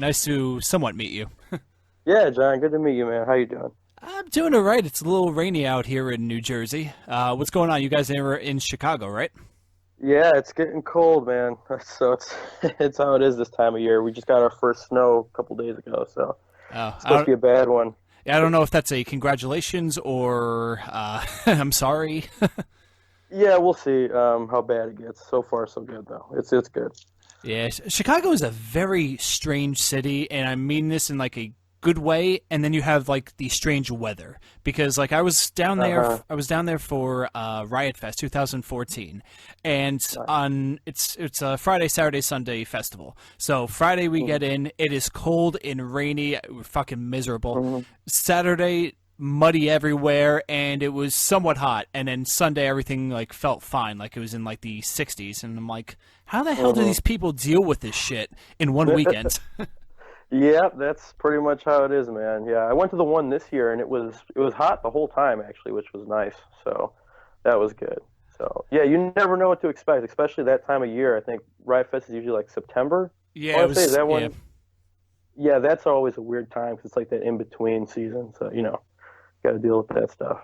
Nice to somewhat meet you. Yeah, John, good to meet you, man. How you doing? I'm doing all right. It's a little rainy out here in New Jersey. What's going on? You guys are in Chicago, right? Yeah, it's getting cold, man. So it's it's how it is this time of year. We just got our first snow a couple days ago, so it's supposed to be a bad one. I don't know if that's a congratulations or I'm sorry. Yeah, we'll see how bad it gets. So far, so good, though. It's good. Yeah, Chicago is a very strange city, and I mean this in like a good way. And then you have like the strange weather because like I was down there. I was down there for Riot Fest 2014, and on it's a Friday, Saturday, Sunday festival. So Friday we get in. It is cold and rainy. We're fucking miserable. Saturday, muddy everywhere, and it was somewhat hot. And then Sunday everything like felt fine, like it was in like the 60s. And I'm like, how the hell do these people deal with this shit in one weekend? Yeah, that's pretty much how it is, man. Yeah, I went to the one this year, and it was hot the whole time, actually, which was nice. So that was good. So, yeah, you never know what to expect, especially that time of year. I think Riot Fest is usually like September. Yeah, is that one? Yeah, that's always a weird time because it's like that in-between season. So, got to deal with that stuff.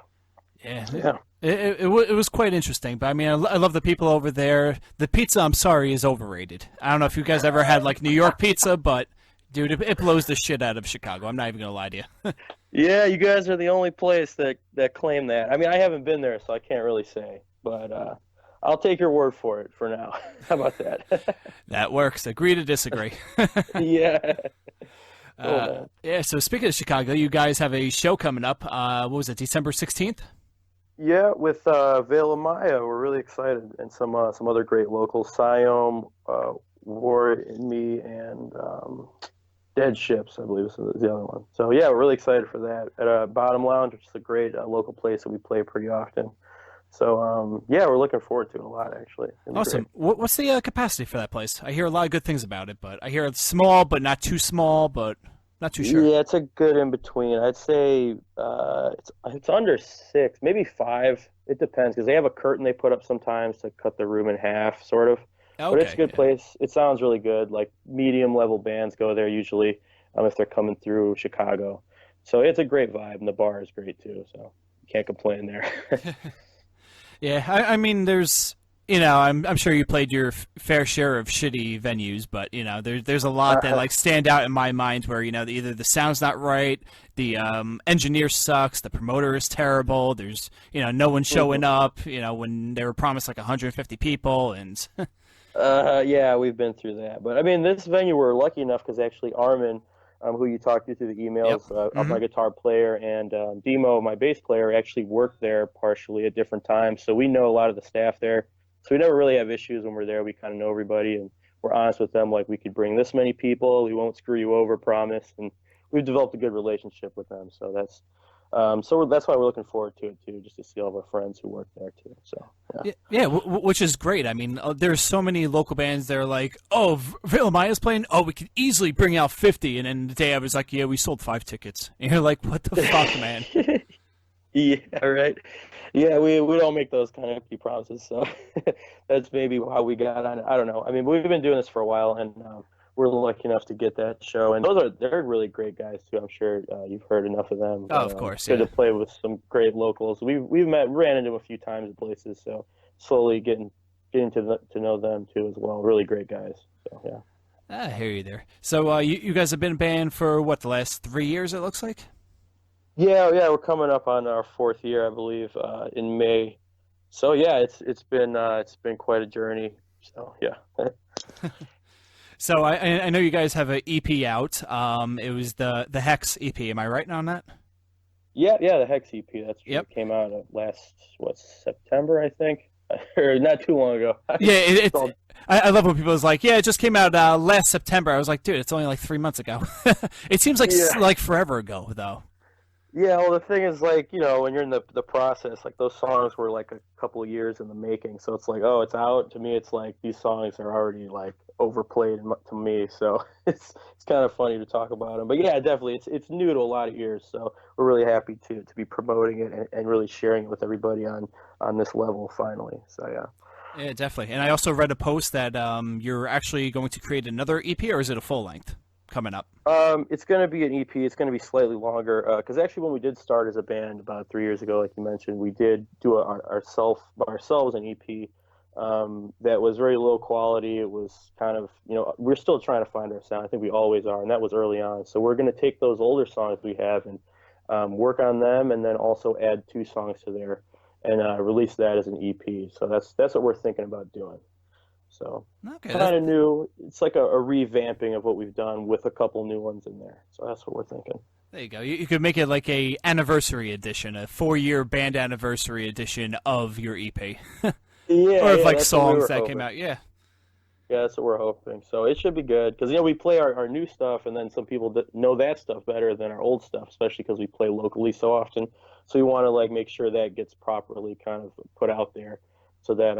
Yeah. It was quite interesting, but I mean, I love the people over there. The pizza, I'm sorry, is overrated. I don't know if you guys ever had like New York pizza, but dude, it blows the shit out of Chicago. I'm not even gonna lie to you. Yeah, you guys are the only place that claim that. I mean, I haven't been there, so I can't really say, but I'll take your word for it for now. How about that? That works. Agree to disagree. Yeah. Yeah, so speaking of Chicago, you guys have a show coming up. What was it, December 16th? Yeah, with Veil of Maya. We're really excited. And some other great locals, Siom, War in Me, and Dead Ships, I believe is the other one. So, yeah, we're really excited for that. At Bottom Lounge, which is a great local place that we play pretty often. So, yeah, we're looking forward to it a lot, actually. Awesome. What's the capacity for that place? I hear a lot of good things about it, but I hear it's small, but not too small, but not too sure. Yeah, it's a good in-between. I'd say it's under 6, maybe 5. It depends, because they have a curtain they put up sometimes to cut the room in half, sort of. Okay, but it's a good place. It sounds really good. Like medium-level bands go there usually if they're coming through Chicago. So it's a great vibe, and the bar is great, too. So can't complain there. Yeah, I mean, there's, I'm sure you played your fair share of shitty venues, but, there's a lot that, like, stand out in my mind where, either the sound's not right, the engineer sucks, the promoter is terrible, there's, no one showing up, when they were promised, like, 150 people, and... Yeah, we've been through that. But, I mean, this venue, we're lucky enough because actually Armin, who you talked to through the emails, my guitar player, and Demo, my bass player, actually worked there partially at different times. So we know a lot of the staff there. So we never really have issues when we're there. We kind of know everybody, and we're honest with them. Like, we could bring this many people. We won't screw you over, promise. And we've developed a good relationship with them. So that's that's why we're looking forward to it, too, just to see all of our friends who work there, too. So, yeah, which is great. I mean, there's so many local bands that are like, oh, Veil of Maya's playing? Oh, we could easily bring out 50. And then the day I was like, yeah, we sold 5 tickets. And you're like, what the fuck, man? Yeah, right. Yeah, we don't make those kind of empty promises. So that's maybe how we got on it. I don't know. I mean, we've been doing this for a while, and we're lucky enough to get that show, and they're really great guys too. I'm sure you've heard enough of them. Oh, of course, good to play with some great locals. We've ran into them a few times at places, so slowly getting to know them too as well. Really great guys. So yeah. I hear you there. So you guys have been a band for what, the last 3 years? It looks like. Yeah, we're coming up on our 4th year, I believe, in May. So yeah, it's been quite a journey. So yeah. So I know you guys have an EP out. It was the Hex EP. Am I right on that? Yeah, the Hex EP. That's true. It came out last September, I think, or not too long ago. Yeah, I love when people is like, yeah, it just came out last September. I was like, dude, it's only like 3 months ago. It seems like forever ago, though. Yeah, well, the thing is, like, when you're in the process, like, those songs were, like, a couple of years in the making, so it's like, oh, it's out. To me, it's like, these songs are already, like, overplayed to me, so it's kind of funny to talk about them. But, yeah, definitely, it's new to a lot of ears, so we're really happy to be promoting it and really sharing it with everybody on this level, finally, so, yeah. Yeah, definitely. And I also read a post that you're actually going to create another EP, or is it a full-length? coming up? It's going to be an EP. It's going to be slightly longer because actually, when we did start as a band about 3 years ago, like you mentioned, we did do ourselves an EP that was very low quality. It was kind of, we're still trying to find our sound. I think we always are, and that was early on. So we're going to take those older songs we have and work on them, and then also add 2 songs to there and release that as an EP. So that's what we're thinking about doing. So kind of new. It's like a revamping of what we've done with a couple new ones in there. So that's what we're thinking. There you go. You could make it like a anniversary edition, a 4-year band anniversary edition of your EP. Or of like songs that came out. Yeah, that's what we're hoping. So it should be good because we play our new stuff, and then some people know that stuff better than our old stuff, especially because we play locally so often. So we want to like make sure that gets properly kind of put out there. So that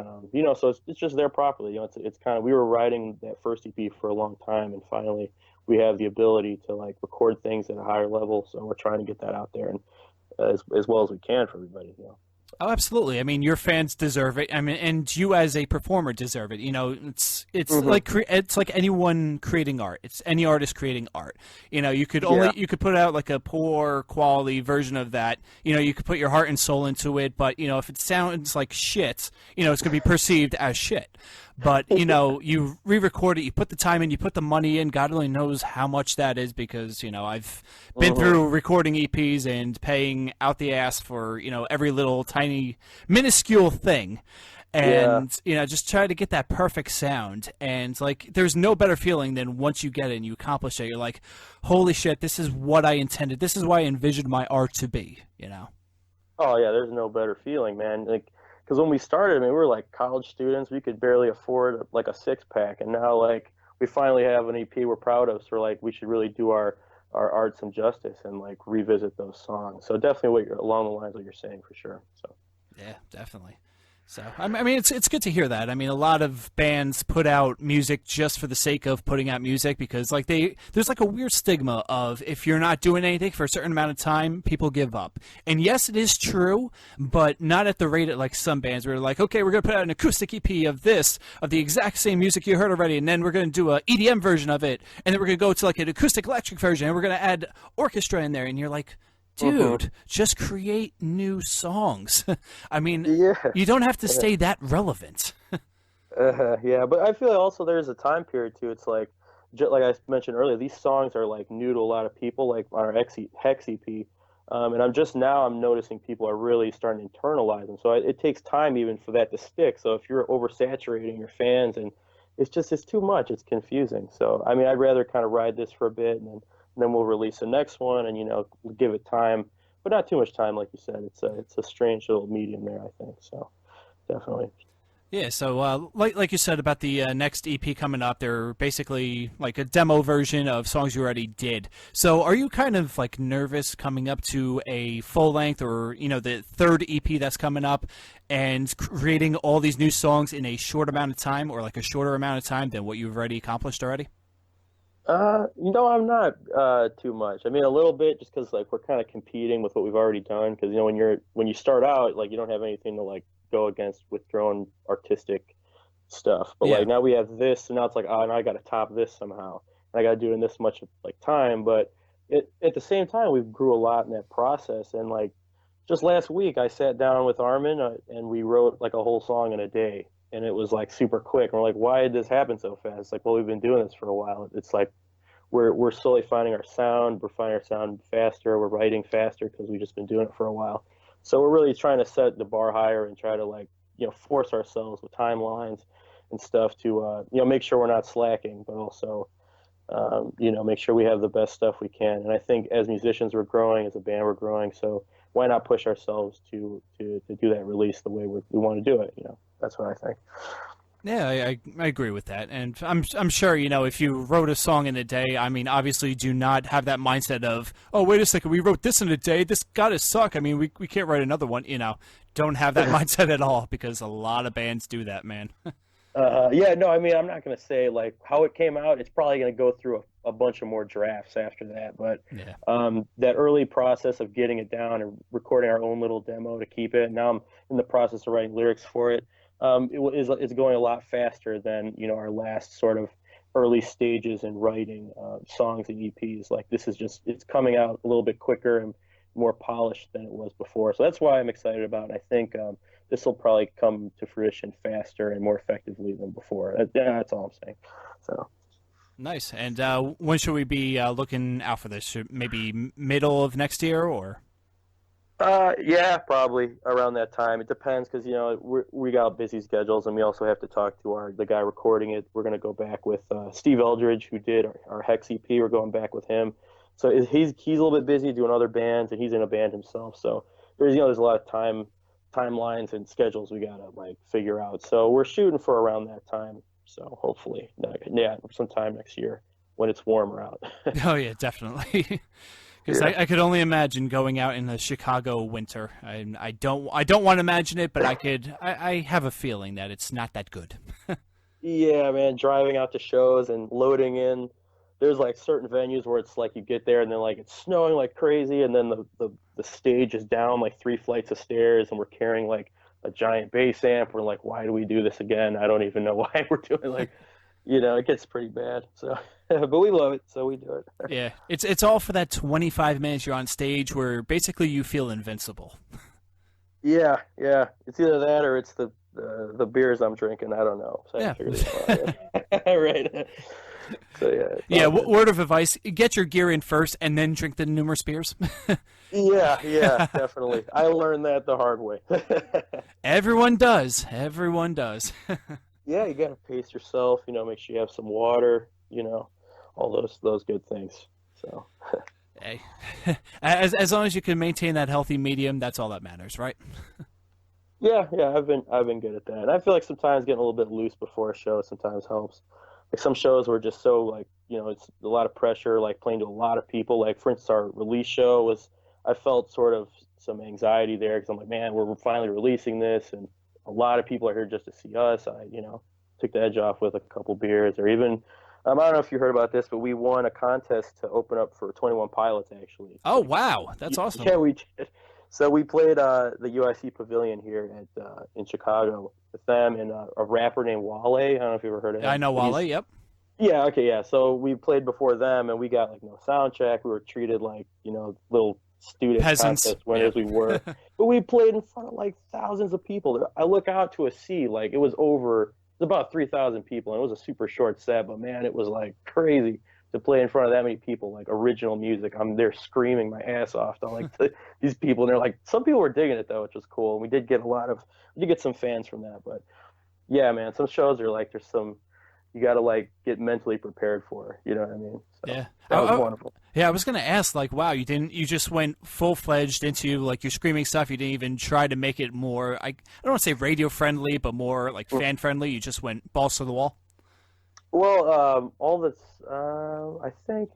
so it's just there properly. It's kind of, we were writing that first EP for a long time, and finally we have the ability to like record things at a higher level. So we're trying to get that out there and as well as we can for everybody. Oh, absolutely. I mean, your fans deserve it. I mean, and you as a performer deserve it. It's like anyone creating art. It's any artist creating art. You could you could put out like a poor quality version of that. You could put your heart and soul into it, but if it sounds like shit, it's going to be perceived as shit. But you re-record it, you put the time in, you put the money in. God only knows how much that is because I've been through recording EPs and paying out the ass for every little tiny minuscule thing, and just try to get that perfect sound. And like, there's no better feeling than once you get it and you accomplish it. You're like, holy shit, this is what I intended. This is what I envisioned my art to be. Oh yeah, there's no better feeling, man. Like, because when we started, I mean, we were like college students. We could barely afford like a 6-pack, and now like we finally have an EP we're proud of. So like we should really do our art some justice and like revisit those songs. So definitely along the lines of what you're saying for sure. So yeah, definitely. So I mean, it's good to hear that. I mean, a lot of bands put out music just for the sake of putting out music because like there's like a weird stigma of if you're not doing anything for a certain amount of time, people give up. And yes, it is true, but not at the rate of like some bands where they're like, okay, we're gonna put out an acoustic EP of the exact same music you heard already, and then we're gonna do a EDM version of it, and then we're gonna go to like an acoustic electric version, and we're gonna add orchestra in there, and you're like, dude, just create new songs. I mean, you don't have to stay that relevant. Yeah, but I feel also there's a time period too. It's like I mentioned earlier, these songs are like new to a lot of people, like on our Hex EP. And I'm noticing people are really starting to internalize them. So it takes time even for that to stick. So if you're oversaturating your fans and it's too much, it's confusing. So, I mean, I'd rather kind of ride this for a bit and then we'll release the next one and, give it time, but not too much time. Like you said, it's a strange little medium there, I think. So definitely. Yeah, so like you said about the next EP coming up, they're basically like a demo version of songs you already did. So are you kind of like nervous coming up to a full length or, the third EP that's coming up and creating all these new songs in a short amount of time or like a shorter amount of time than what you've already accomplished already? No, I'm not too much. I mean, a little bit, just because like we're kind of competing with what we've already done. Because when you start out, like you don't have anything to like go against with your own artistic stuff. But like now we have this, and now it's like, oh, now I got to top this somehow. And I got to do it in this much like time. But at the same time, we grew a lot in that process. And like just last week, I sat down with Armin and we wrote like a whole song in a day. And it was like super quick. And we're like, why did this happen so fast? It's like, well, we've been doing this for a while. It's like we're slowly finding our sound. We're finding our sound faster. We're writing faster because we've just been doing it for a while. So we're really trying to set the bar higher and try to like force ourselves with timelines and stuff to make sure we're not slacking, but also make sure we have the best stuff we can. And I think as musicians we're growing, as a band we're growing. So why not push ourselves to do that release the way we want to do it? That's what I think. Yeah, I agree with that, and I'm sure if you wrote a song in a day, I mean, obviously do not have that mindset of, oh, wait a second, we wrote this in a day, this gotta suck. I mean, we can't write another one. Don't have that mindset at all because a lot of bands do that, man. No, I mean, I'm not gonna say like how it came out. It's probably gonna go through a bunch of more drafts after that, but that early process of getting it down and recording our own little demo to keep it. Now I'm in the process of writing lyrics for it. It's going a lot faster than our last sort of early stages in writing songs and EPs. Like this is just it's coming out a little bit quicker and more polished than it was before. So that's why I'm excited about it. I think this will probably come to fruition faster and more effectively than before. That's all I'm saying. So. Nice. And when should we be looking out for this? Maybe middle of next year, or? Yeah, probably around that time. It depends because we got busy schedules, and we also have to talk to the guy recording it. We're gonna go back with Steve Eldridge, who did our Hex EP. We're going back with him. So he's a little bit busy doing other bands, and he's in a band himself. So there's a lot of timelines and schedules we gotta like figure out. So we're shooting for around that time. So hopefully, sometime next year when it's warmer out. Oh yeah, definitely. Because I could only imagine going out in the Chicago winter. I don't want to imagine it, but I have a feeling that it's not that good. Yeah, man, driving out to shows and loading in. There's like certain venues where it's like you get there and then like it's snowing like crazy, and then the stage is down like 3 flights of stairs, and we're carrying like a giant bass amp. We're like, why do we do this again? I don't even know why we're doing like, it gets pretty bad. So, but we love it, so we do it. Yeah, it's all for that 25 minutes you're on stage where basically you feel invincible. Yeah, it's either that or it's the beers I'm drinking. I don't know. So yeah, right. So yeah. Word of advice: get your gear in first, and then drink the numerous beers. Yeah, definitely. I learned that the hard way. Everyone does. Yeah, you gotta pace yourself. Make sure you have some water. All those good things. So. Hey, as long as you can maintain that healthy medium, that's all that matters, right? Yeah. I've been good at that, and I feel like sometimes getting a little bit loose before a show sometimes helps. Like some shows were just so like it's a lot of pressure, like playing to a lot of people. Like for instance, our release show I felt sort of some anxiety there because I'm like, man, we're finally releasing this, and a lot of people are here just to see us. I took the edge off with a couple beers, or even I don't know if you heard about this, but we won a contest to open up for 21 Pilots actually. Oh wow, that's awesome. Yeah, we did. So we played the UIC Pavilion here in Chicago with them and a rapper named Wale. I don't know if you ever heard of him. I know Wale. Yep. Yeah. Okay. Yeah. So we played before them, and we got like no sound check. We were treated like little student peasants, contest winners we were. But we played in front of like thousands of people. I look out to a sea like it was about 3,000 people, and it was a super short set. But man, it was like crazy to play in front of that many people, like original music. I'm there screaming my ass off to these people, and they're like, some people were digging it though, which was cool. And we did get some fans from that. But yeah, man, some shows are like you got to like get mentally prepared for. You know what I mean? So, yeah, that was wonderful. Yeah, I was gonna ask, like, wow, you just went full-fledged into like your screaming stuff. You didn't even try to make it more, I don't want to say radio friendly, but more like fan friendly. You just went balls to the wall. Well, all this, I think,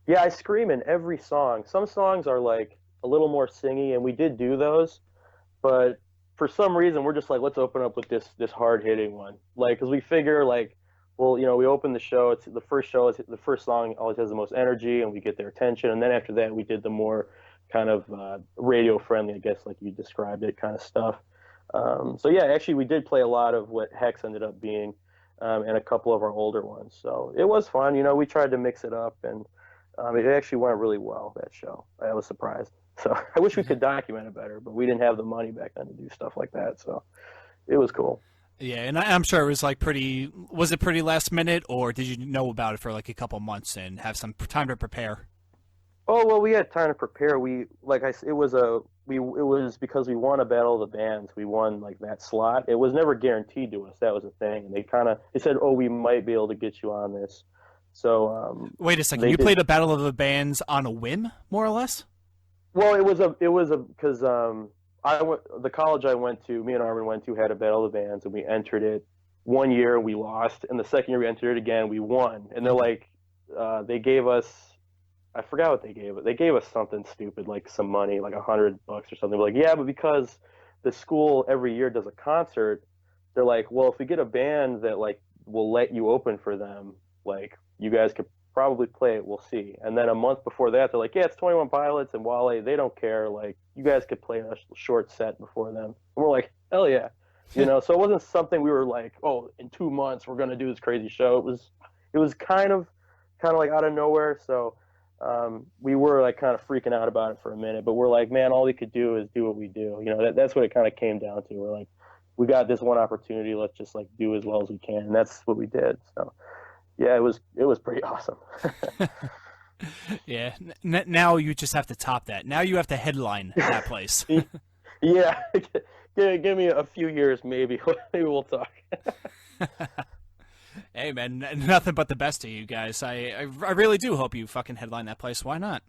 yeah, I scream in every song. Some songs are like a little more singy, and we did do those, but for some reason we're just like, let's open up with this hard hitting one, like, because we figure like, well, we open the show. It's the first show. The first song always has the most energy, and we get their attention, and then after that we did the more kind of radio friendly, I guess, like you described it, kind of stuff. So yeah, actually we did play a lot of what Hex ended up being. And a couple of our older ones. So it was fun. We tried to mix it up, and it actually went really well, that show. I was surprised. So I wish we could document it better, but we didn't have the money back then to do stuff like that. So it was cool. Yeah, and I'm sure it was like was it pretty last minute, or did you know about it for like a couple months and have some time to prepare? Oh, well, we had time to prepare. It was because we won a Battle of the Bands. We won like that slot. It was never guaranteed to us. That was the thing. And they said, oh, we might be able to get you on this. So wait a second. You played a Battle of the Bands on a whim, more or less? Well, it was because the college I went to, me and Armin went to, had a Battle of the Bands, and we entered it. One year we lost, and the second year we entered it again, we won. And they're like, they gave us, I forgot what they gave us. They gave us something stupid, like some money, like $100 or something. We're like, yeah, but because the school every year does a concert, they're like, well, if we get a band that like will let you open for them, like you guys could probably play it. We'll see. And then a month before that, they're like, yeah, it's 21 Pilots and Wale. They don't care. Like you guys could play a short set before them. And we're like, hell yeah. So it wasn't something we were like, oh, in 2 months we're gonna do this crazy show. It was kind of like out of nowhere. So we were like kind of freaking out about it for a minute, but we're like, man, all we could do is do what we do. That's what it kind of came down to. We're like, we got this one opportunity. Let's just like do as well as we can. And that's what we did. So yeah, it was pretty awesome. Yeah. Now you just have to top that. Now you have to headline that place. Yeah. Give me a few years, maybe. Maybe we'll talk. Hey, man, nothing but the best of you guys. I really do hope you fucking headline that place. Why not?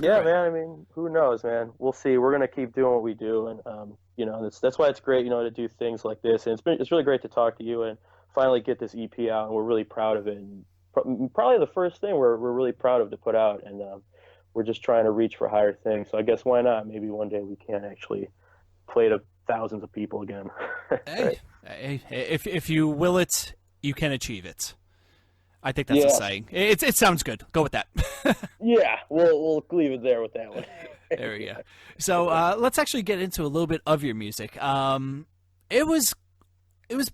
Yeah, man. I mean, who knows, man? We'll see. We're gonna keep doing what we do, and that's why it's great, to do things like this. And it's really great to talk to you and finally get this EP out, and we're really proud of it. And probably the first thing we're really proud of to put out, and we're just trying to reach for higher things. So I guess why not? Maybe one day we can actually play to thousands of people again. Hey, if you will it, you can achieve it. I think that's the saying. It sounds good. Go with that. Yeah, we'll leave it there with that one. There we go. So let's actually get into a little bit of your music. It was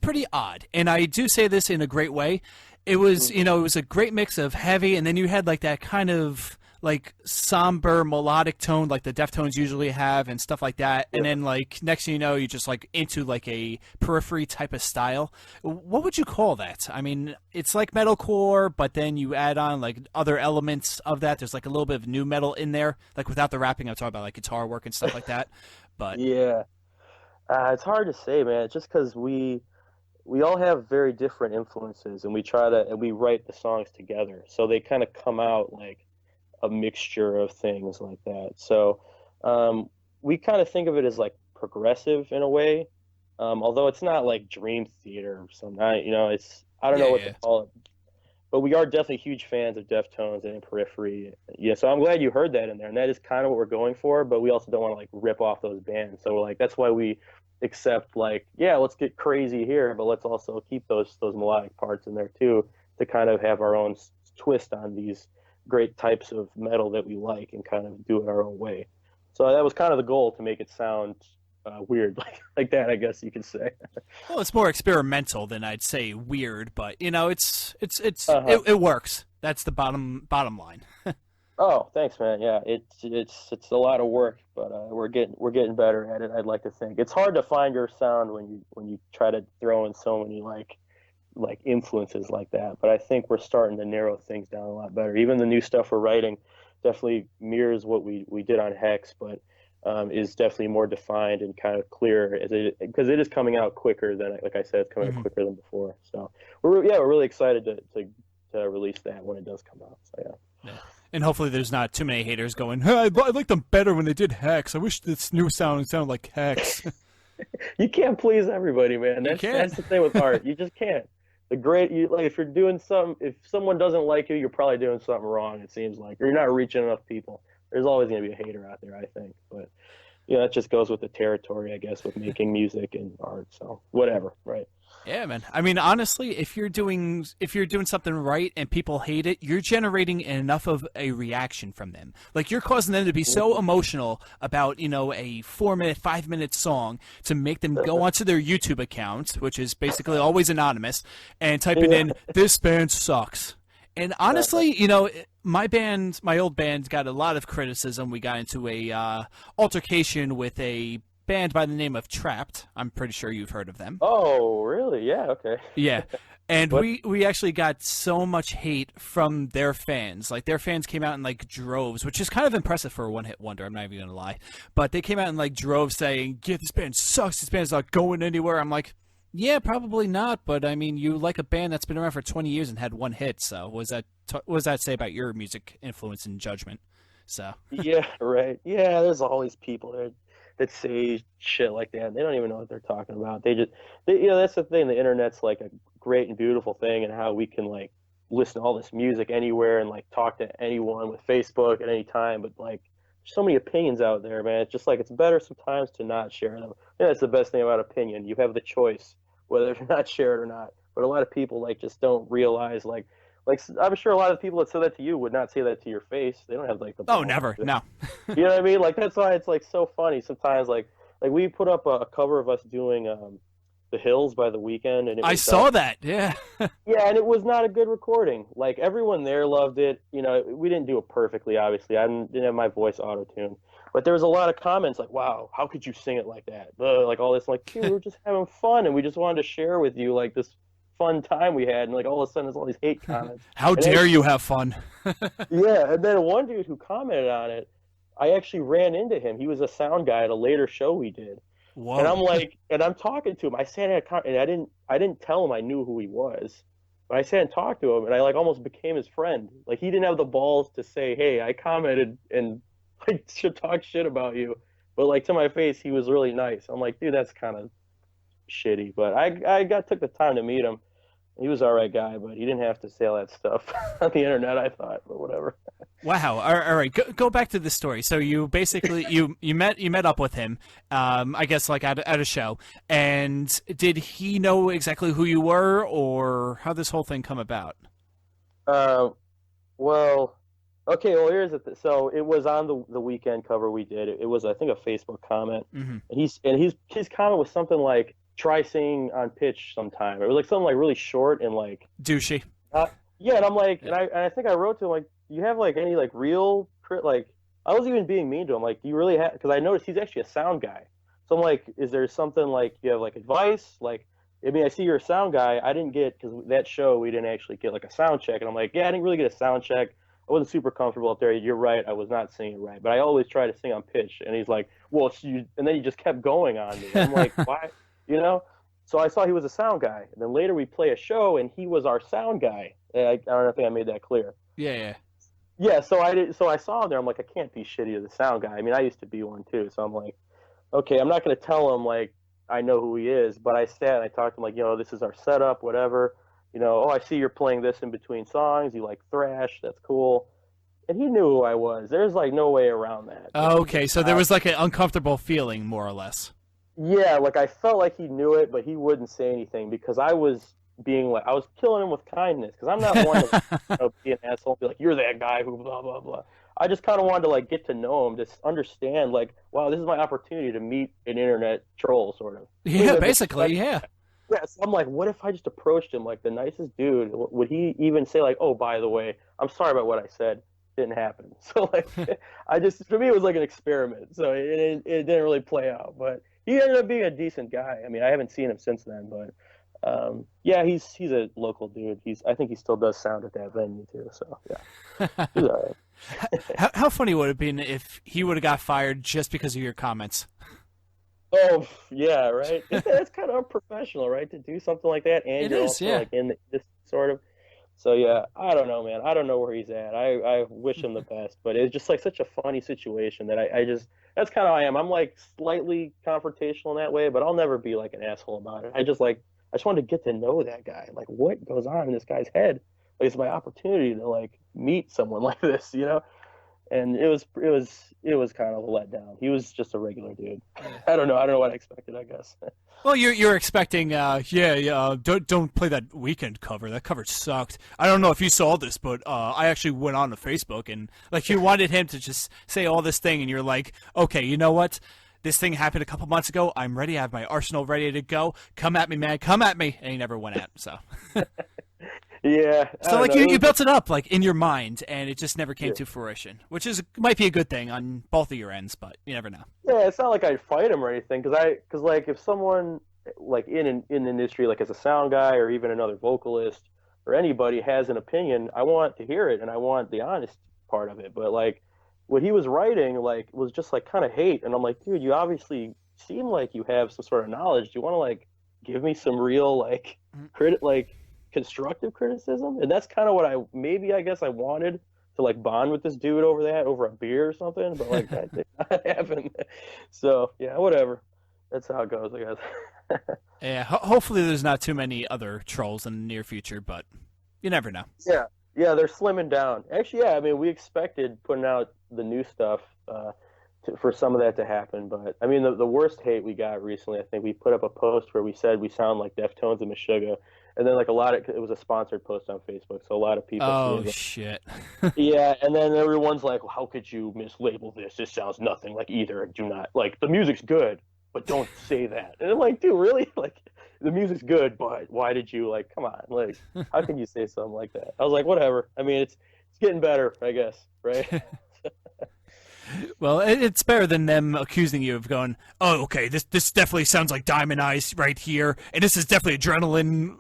pretty odd, and I do say this in a great way. It was it was a great mix of heavy, and then you had like that kind of like somber melodic tone like the Deftones usually have and stuff like that, and then like next thing you know, you're just like into like a periphery type of style. What would you call that? I mean, it's like metalcore, but then you add on like other elements of that. There's like a little bit of new metal in there, like without the rapping. I'm talking about like guitar work and stuff like that. But yeah, it's hard to say, man. It's just because we all have very different influences, and we write the songs together, so they kind of come out like a mixture of things like that. So we kind of think of it as like progressive in a way, although it's not like Dream Theater or something. It's I don't know what to call it, but we are definitely huge fans of Deftones and Periphery. Yeah, so I'm glad you heard that in there, and that is kind of what we're going for. But we also don't want to like rip off those bands. So like that's why we accept like, yeah, let's get crazy here, but let's also keep those melodic parts in there too, to kind of have our own twist on these great types of metal that we like and kind of do it our own way. So that was kind of the goal, to make it sound weird like that, I guess you could say. Well, it's more experimental than I'd say weird, but it works. That's the bottom line. Oh, thanks, man. Yeah, it's a lot of work, but we're getting better at it. I'd like to think it's hard to find your sound when you try to throw in so many like influences like that, but I think we're starting to narrow things down a lot better. Even the new stuff we're writing definitely mirrors what we did on Hex, but is definitely more defined and kind of clearer because it is coming out quicker than, like I said, it's coming out quicker than before. So we're really excited to release that when it does come out. So yeah. And hopefully there's not too many haters going, hey, I liked them better when they did Hex. I wish this new sound sounded like Hex. You can't please everybody, man. That's the thing with art. You just can't. If you're doing something, if someone doesn't like you, you're probably doing something wrong, it seems like, or you're not reaching enough people. There's always going to be a hater out there, I think. But that just goes with the territory, I guess, with making music and art. So whatever, right? Yeah, man. I mean, honestly, if you're doing something right and people hate it, you're generating enough of a reaction from them. Like, you're causing them to be so emotional about, a 4-minute, 5-minute song to make them go onto their YouTube account, which is basically always anonymous, and typing in, "This band sucks." And honestly, my old band got a lot of criticism. We got into a altercation with a band by the name of Trapped. I'm pretty sure you've heard of them. Oh, really? Yeah, okay. Yeah. And we actually got so much hate from their fans. Like, their fans came out in, like, droves, which is kind of impressive for a one-hit wonder. I'm not even going to lie. But they came out in, like, droves saying, yeah, this band sucks. This band's not going anywhere. I'm like, yeah, probably not. But, I mean, you like a band that's been around for 20 years and had one hit. So what does that say about your music influence and judgment? So Yeah, right. Yeah, there's always people that say shit like that. They don't even know what they're talking about. That's the thing. The internet's like a great and beautiful thing, and how we can like listen to all this music anywhere and like talk to anyone with Facebook at any time. But like, there's so many opinions out there, man. It's just like, it's better sometimes to not share them. Yeah, that's the best thing about opinion. You have the choice whether to not share it or not. But a lot of people like just don't realize like I'm sure a lot of people that say that to you would not say that to your face. They don't have like the never. No. You know what I mean? Like, that's why it's like so funny sometimes. Like we put up a cover of us doing The Hills by The Weeknd, and I saw that. Yeah. Yeah, and it was not a good recording. Like, everyone there loved it. You know, we didn't do it perfectly, obviously. I didn't have my voice auto-tuned. But there was a lot of comments like, wow, how could you sing it like that? Like, all this. Like, dude, we were just having fun, and we just wanted to share with you, like, this fun time we had. And, like, all of a sudden, there's all these hate comments. How dare you have fun? Yeah, and then one dude who commented on it, I actually ran into him. He was a sound guy at a later show we did. Whoa. And I'm like, and I'm talking to him. I sat at and I didn't tell him I knew who he was, but I sat and talked to him, and I like almost became his friend. Like, he didn't have the balls to say, "Hey, I commented and like should talk shit about you," but like to my face, he was really nice. I'm like, dude, that's kind of shitty. But I took the time to meet him. He was all right guy, but he didn't have to say all that stuff on the internet, I thought, but whatever. Wow. All right. Go back to the story. So you basically you met up with him, I guess like at a show. And did he know exactly who you were, or how this whole thing come about? Well, okay. Well, here's the so it was on the Weekend cover we did. It was, I think, a Facebook comment, and his comment was something like, "Try singing on pitch sometime." It was like something like really short and like douchey. Yeah, and I'm like, and I think I wrote to him like, "Do you have like any like real like?" I was even being mean to him, like, "Do you really have?" Because I noticed he's actually a sound guy. So I'm like, "Is there something like you have like advice?" Like, I mean, I see you're a sound guy. I didn't get, because that show we didn't actually get like a sound check, and I'm like, "Yeah, I didn't really get a sound check. I wasn't super comfortable up there. You're right, I was not singing right, but I always try to sing on pitch." And he's like, "Well, and then he just kept going on me. I'm like, "Why?" You know. So I saw he was a sound guy, and then later we play a show, and he was our sound guy. I don't know if I made that clear. Yeah. Yeah, so I saw him there. I'm like, I can't be shitty to the sound guy. I mean, I used to be one too. So I'm like, okay, I'm not going to tell him like I know who he is, but I sat and I talked to him like, this is our setup, whatever. I see you're playing this in between songs. You like thrash, that's cool. And he knew who I was. There's like no way around that. Okay, so there was like an uncomfortable feeling, more or less. Yeah, like I felt like he knew it, but he wouldn't say anything because I was being like, I was killing him with kindness, because I'm not one to be an asshole and be like, "You're that guy who blah blah blah." I just kind of wanted to like get to know him, just understand like, wow, this is my opportunity to meet an internet troll, sort of. Yeah, basically, yeah. Yeah, so I'm like, what if I just approached him like the nicest dude? Would he even say like, "Oh, by the way, I'm sorry about what I said. Didn't happen." So like, for me it was like an experiment. So it didn't really play out, but he ended up being a decent guy. I mean, I haven't seen him since then, but. Yeah, he's a local dude. I think he still does sound at that venue too. So yeah, he's all right. How funny would it have been if he would have got fired just because of your comments? Oh yeah, right. It's kind of unprofessional, right, to do something like that, and you're also like in this sort of. So yeah, I don't know, man. I don't know where he's at. I wish him the best, but it's just like such a funny situation that I just that's kind of how I am. I'm like slightly confrontational in that way, but I'll never be like an asshole about it. I just wanted to get to know that guy. Like, what goes on in this guy's head? Like, it's my opportunity to like meet someone like this, And it was kind of a letdown. He was just a regular dude. I don't know what I expected, I guess. Well, you're expecting, don't play that Weekend cover. That cover sucked. I don't know if you saw this, but I actually went on to Facebook and like you wanted him to just say all this thing, and you're like, okay, you know what? This thing happened a couple months ago. I'm ready. I have my arsenal ready to go. Come at me, man. Come at me. And he never went at. So. Yeah. So like you built it up like in your mind, and it just never came to fruition, which might be a good thing on both of your ends, but you never know. Yeah, it's not like I'd fight him or anything, because like if someone like in the industry, like as a sound guy or even another vocalist or anybody has an opinion, I want to hear it and I want the honest part of it. But like what he was writing like was just like kind of hate, and I'm like, dude, you obviously seem like you have some sort of knowledge. Do you want to like give me some real like constructive criticism? And that's kind of what I guess I wanted to like bond with this dude over a beer or something, but like that did not happen. So yeah, whatever. That's how it goes, I guess. Yeah, hopefully there's not too many other trolls in the near future, but you never know. Yeah, they're slimming down. Actually, yeah, I mean, we expected putting out the new stuff for some of that to happen, but I mean, the worst hate we got recently, I think we put up a post where we said we sound like Deftones and Meshuggah, and then like it was a sponsored post on Facebook, so a lot of people. Oh shit. Yeah, and then everyone's like, well, "How could you mislabel this? This sounds nothing like either. Do not like the music's good, but don't say that." And I'm like, dude, really? Like, the music's good, but why did you like? Come on, like, how can you say something like that? I was like, whatever. I mean, it's getting better, I guess, right? Well, it's better than them accusing you of going, oh, okay, this definitely sounds like Diamond Eyes right here, and this is definitely Adrenaline,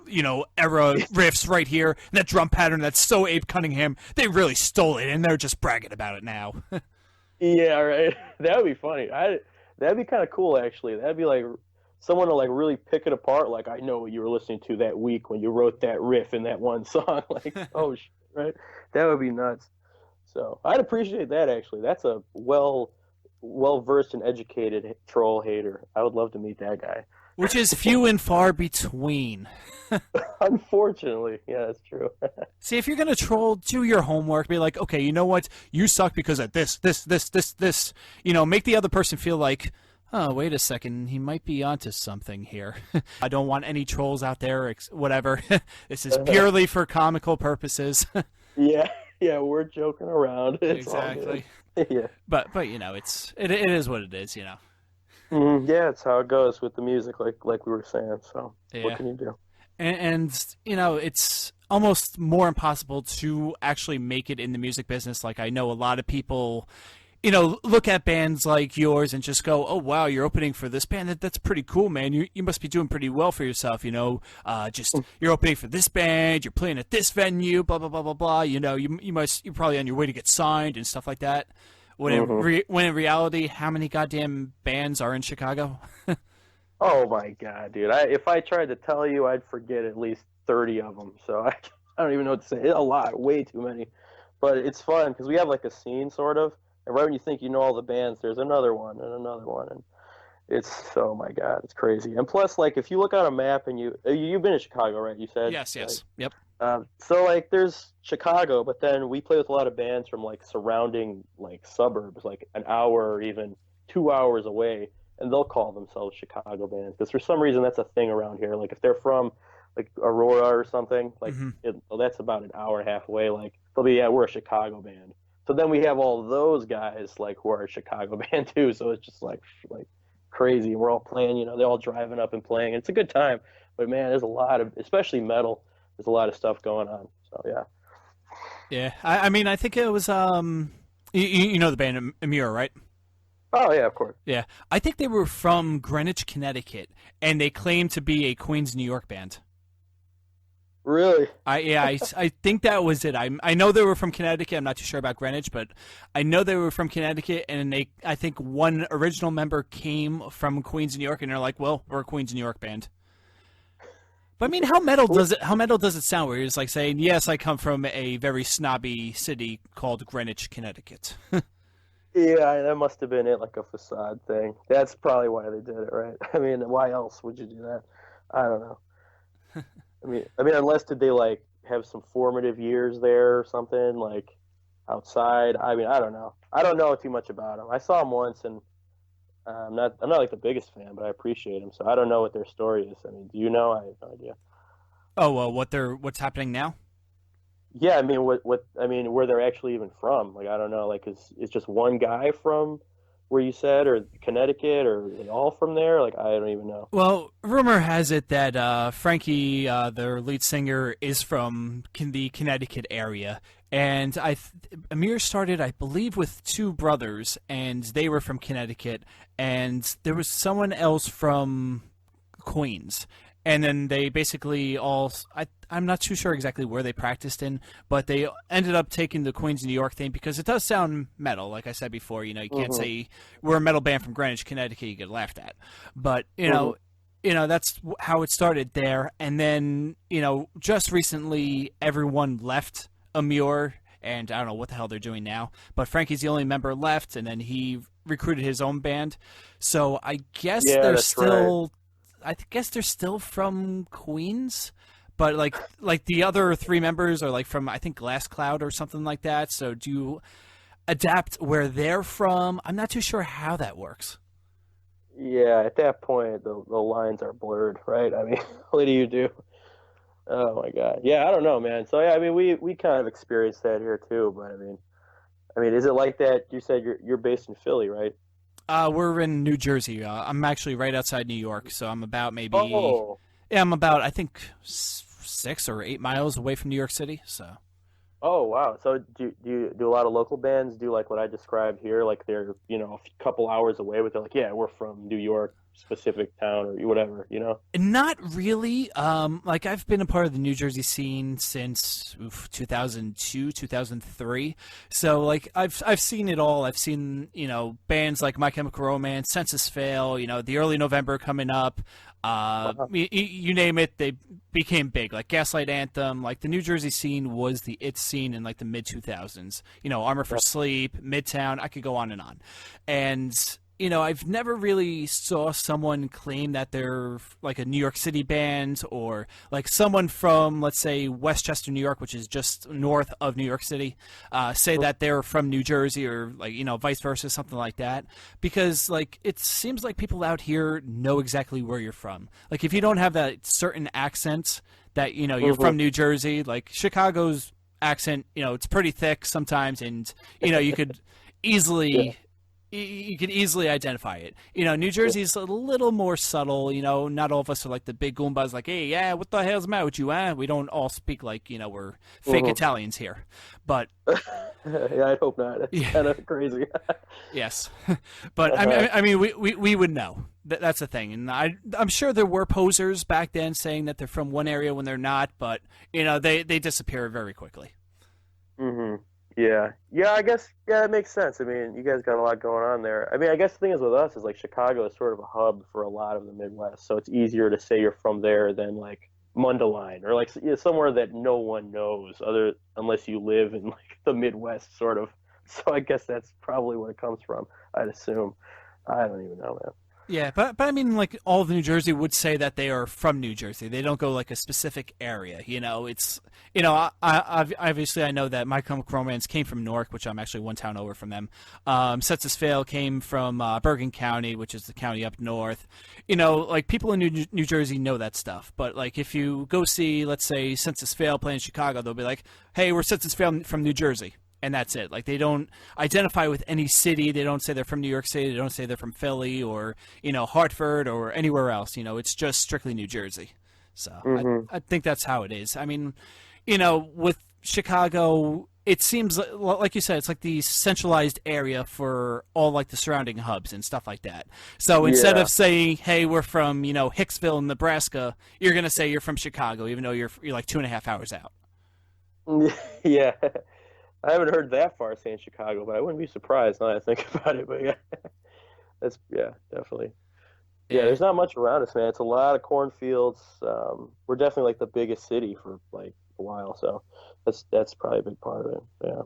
era riffs right here, and that drum pattern that's so Abe Cunningham, they really stole it, and they're just bragging about it now. Yeah, right. That would be funny. That'd be kind of cool, actually. That'd be like someone to like really pick it apart. Like, I know what you were listening to that week when you wrote that riff in that one song. Like, oh, right? That would be nuts. So I'd appreciate that, actually. That's a well versed and educated troll hater. I would love to meet that guy. Which is few and far between. Unfortunately, yeah, that's true. See, if you're gonna troll, do your homework. Be like, okay, you know what? You suck because of this. Make the other person feel like, oh, wait a second, he might be onto something here. I don't want any trolls out there. Whatever. This is purely for comical purposes. Yeah, we're joking around. It's exactly. Yeah. But it is what it is. Yeah, it's how it goes with the music, like we were saying. So What can you do? And it's almost more impossible to actually make it in the music business. Like, I know a lot of people, look at bands like yours and just go, oh, wow, you're opening for this band. That's pretty cool, man. You must be doing pretty well for yourself, you're opening for this band, you're playing at this venue, blah, blah, blah, blah, blah. You're probably on your way to get signed and stuff like that. When in reality, how many goddamn bands are in Chicago? Oh my God, dude! If I tried to tell you, I'd forget at least 30 of them. So I don't even know what to say. It's a lot, way too many. But it's fun because we have like a scene, sort of. And right when you think you know all the bands, there's another one and another one, and it's, oh my God, it's crazy. And plus, like, if you look on a map and you've been in Chicago, right? You said yes, like, yep. So like, there's Chicago, but then we play with a lot of bands from like surrounding like suburbs, like an hour or even 2 hours away. And they'll call themselves Chicago bands because for some reason that's a thing around here. Like if they're from like Aurora or something, like that's about an hour and a half away. Like they'll be, we're a Chicago band. So then we have all those guys like who are a Chicago band too. So it's just like crazy. We're all playing, they're all driving up and playing. It's a good time. But man, there's a lot of, especially metal, there's a lot of stuff going on. So yeah. Yeah, I mean, I think it was you know the band Amira, right? Oh, yeah, of course. Yeah. I think they were from Greenwich, Connecticut, and they claimed to be a Queens, New York band. Really? I think that was it. I know they were from Connecticut. I'm not too sure about Greenwich, but I know they were from Connecticut, and I think one original member came from Queens, New York, and they're like, well, we're a Queens, New York band. But I mean, how metal does it sound where you're just like saying, yes, I come from a very snobby city called Greenwich, Connecticut? Yeah, that must have been it, like a facade thing. That's probably why they did it, right? I mean, why else would you do that? I don't know. I mean, unless did they like have some formative years there or something, like outside? I mean, I don't know. I don't know too much about them. I saw them once, and I'm not like the biggest fan, but I appreciate them. So I don't know what their story is. I mean, do you know? I have no idea. Oh, well, what's happening now? Yeah, I mean, where they're actually even from? Like, I don't know. Like, is just one guy from where you said, or Connecticut, or are they all from there? Like, I don't even know. Well, rumor has it that Frankie, their lead singer, is from the Connecticut area, and Amir started, I believe, with two brothers, and they were from Connecticut, and there was someone else from Queens. And then they basically all, I'm not too sure exactly where they practiced in, but they ended up taking the Queens, New York thing because it does sound metal. Like I said before, you can't say we're a metal band from Greenwich, Connecticut, you get laughed at. But, that's how it started there. And then, just recently everyone left Amur, and I don't know what the hell they're doing now. But Frankie's the only member left, and then he recruited his own band. So I guess they're still... Right. I guess they're still from Queens, but like the other three members are like from, I think, Glass Cloud or something like that. So do you adapt where they're from? I'm not too sure how that works. Yeah, at that point the lines are blurred, right? I mean, what do you do? Oh my God. Yeah, I don't know, man. So yeah, I mean, we kind of experienced that here too, but I mean, is it like that? You said you're based in Philly, right? We're in New Jersey. I'm actually right outside New York, so I'm about maybe Yeah, I'm about, I think, 6 or 8 miles away from New York City. So. Oh wow! So do a lot of local bands do like what I described here? Like they're a couple hours away, but they're like, yeah, we're from New York, specific town or whatever, you know? Not really. Like I've been a part of the New Jersey scene since 2002, 2003. So like I've seen it all. I've seen bands like My Chemical Romance, Census Fail. The early November coming up. You name it, they became big. Like Gaslight Anthem. Like the New Jersey scene was the it scene in like the mid 2000s. Armor for Sleep, Midtown. I could go on and on, and. I've never really saw someone claim that they're like a New York City band or like someone from, let's say, Westchester, New York, which is just north of New York City, say that they're from New Jersey or like, vice versa, something like that. Because like it seems like people out here know exactly where you're from. Like if you don't have that certain accent that, you're from New Jersey, like Chicago's accent, it's pretty thick sometimes and, you could easily... Yeah. You can easily identify it. New Jersey's a little more subtle. Not all of us are like the big goombas. Like, hey, yeah, what the hell's the matter with you? We don't all speak like we're fake Italians here. But yeah, I hope not. It's kind of crazy. Yes, but I mean, we would know. That's the thing, and I'm sure there were posers back then saying that they're from one area when they're not. But they disappear very quickly. Mm-hmm. Yeah, I guess, it makes sense. I mean, you guys got a lot going on there. I mean, I guess the thing is with us is like Chicago is sort of a hub for a lot of the Midwest, so it's easier to say you're from there than like Mundelein or like somewhere that no one knows unless you live in like the Midwest sort of. So I guess that's probably where it comes from, I'd assume. I don't even know, man. Yeah, but I mean, like all of New Jersey would say that they are from New Jersey. They don't go like a specific area. It's I obviously I know that My Chemical Romance came from Newark, which I'm actually one town over from them. Census Fail came from Bergen County, which is the county up north. Like people in New Jersey know that stuff. But like if you go see, let's say, Census Fail play in Chicago, they'll be like, "Hey, we're Census Fail from New Jersey." And that's it. Like they don't identify with any city. They don't say they're from New York City. They don't say they're from Philly or Hartford or anywhere else. It's just strictly New Jersey. So I think that's how it is. I mean, with Chicago, it seems like you said, it's like the centralized area for all like the surrounding hubs and stuff like that. So instead of saying, "Hey, we're from Hicksville, Nebraska," you're gonna say you're from Chicago, even though you're like 2.5 hours out. Yeah. I haven't heard that far saying Chicago, but I wouldn't be surprised now that I think about it. But definitely. Yeah, there's not much around us, man. It's a lot of cornfields. We're definitely like the biggest city for like a while, so that's probably a big part of it. Yeah.